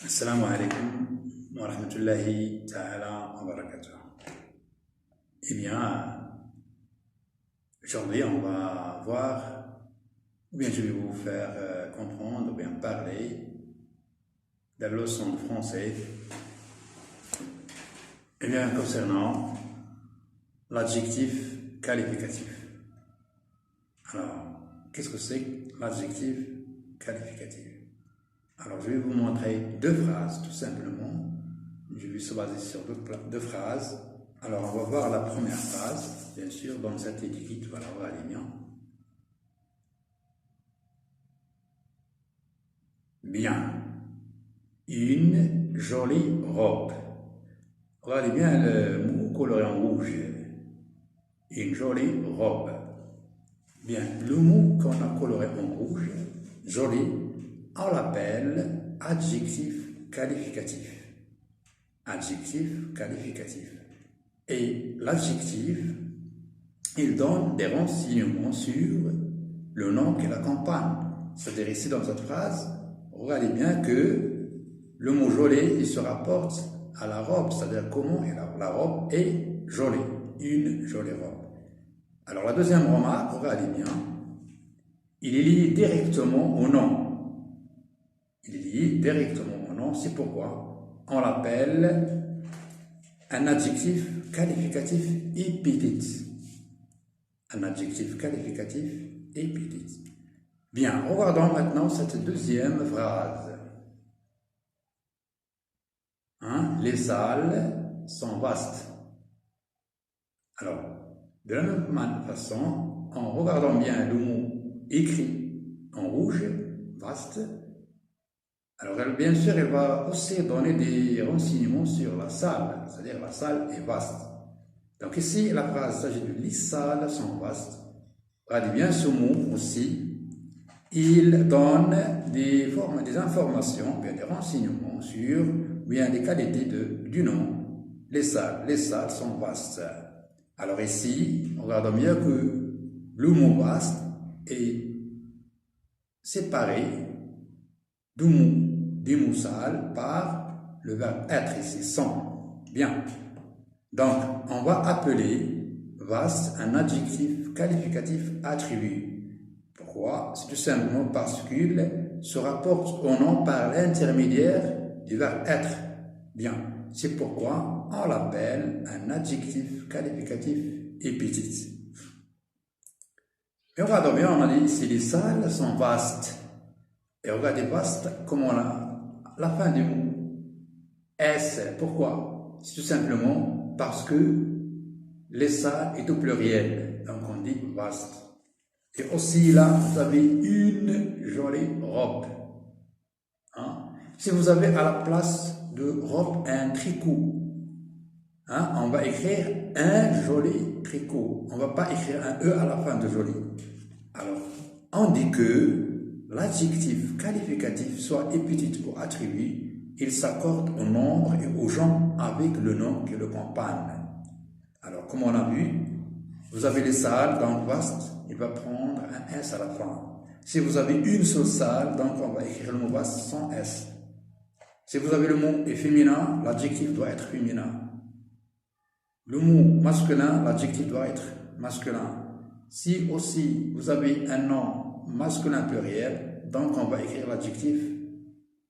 Assalamu alaikum wa rahmatullahi ta'ala wa barakatuh. Eh bien, aujourd'hui on va voir, ou bien je vais vous faire comprendre, ou bien parler de la leçon de français, eh bien concernant l'adjectif qualificatif. Alors, qu'est-ce que c'est que l'adjectif qualificatif? Alors, je vais vous montrer deux phrases, tout simplement. Je vais se baser sur deux phrases. Alors, on va voir la première phrase, bien sûr, dans cette étiquette. Voilà, regardez bien. Bien. Une jolie robe. Regardez bien le mot coloré en rouge. Une jolie robe. Bien, le mot qu'on a coloré en rouge, joli, on l'appelle adjectif qualificatif. Adjectif qualificatif. Et l'adjectif, il donne des renseignements sur le nom qui l'accompagne. C'est-à-dire ici dans cette phrase, regardez bien que le mot joli, il se rapporte à la robe, c'est-à-dire comment la robe est jolie, une jolie robe. Alors la deuxième remarque, regardez bien, il est lié directement au nom. Il est lié directement au nom, c'est pourquoi on l'appelle un adjectif qualificatif épithète. Un adjectif qualificatif épithète. Bien, regardons maintenant cette deuxième phrase. Les salles sont vastes. Alors, de la même façon, en regardant bien le mot écrit en rouge, vaste, alors bien sûr, elle va aussi donner des renseignements sur la salle, c'est-à-dire la salle est vaste. Donc ici, la phrase s'agit de les salles sont vastes. Regardez bien ce mot aussi, il donne des informations, bien des renseignements sur bien des qualités du nom, les salles sont vastes. Alors ici, regardons bien que le mot vaste est séparé du mot salle par le verbe être ici, sont. Bien. Donc, on va appeler vaste un adjectif qualificatif attribué. Pourquoi? C'est tout simplement parce qu'il se rapporte au nom par l'intermédiaire du verbe être. Bien. C'est pourquoi on l'appelle un adjectif qualificatif épithète. Et regardons bien, on a dit ici les salles sont vastes. Et regardez vaste, comment la fin du mot S. Pourquoi? C'est tout simplement parce que les salles est au pluriel. Donc on dit vaste. Et aussi là, vous avez une jolie robe. Si vous avez à la place de robe un tricot, on va écrire un joli tricot. On ne va pas écrire un E à la fin de joli. Alors, on dit que l'adjectif qualificatif, soit épithète ou attribut, il s'accorde au nombre et aux gens avec le nom qui le accompagne. Alors, comme on a vu, vous avez les salles, donc vaste, il va prendre un S à la fin. Si vous avez une seule salle, donc on va écrire le mot vaste sans S. Si vous avez le mot féminin, l'adjectif doit être féminin. Le mot masculin, l'adjectif doit être masculin. Si aussi vous avez un nom masculin pluriel, donc on va écrire l'adjectif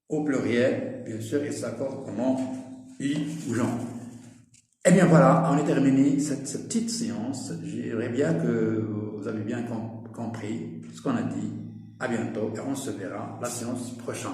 au pluriel, bien sûr, il s'accorde au nom I ou Jean. Eh bien voilà, on a terminé cette petite séance. J'aimerais bien que vous avez bien compris ce qu'on a dit. À bientôt et on se verra la séance prochaine.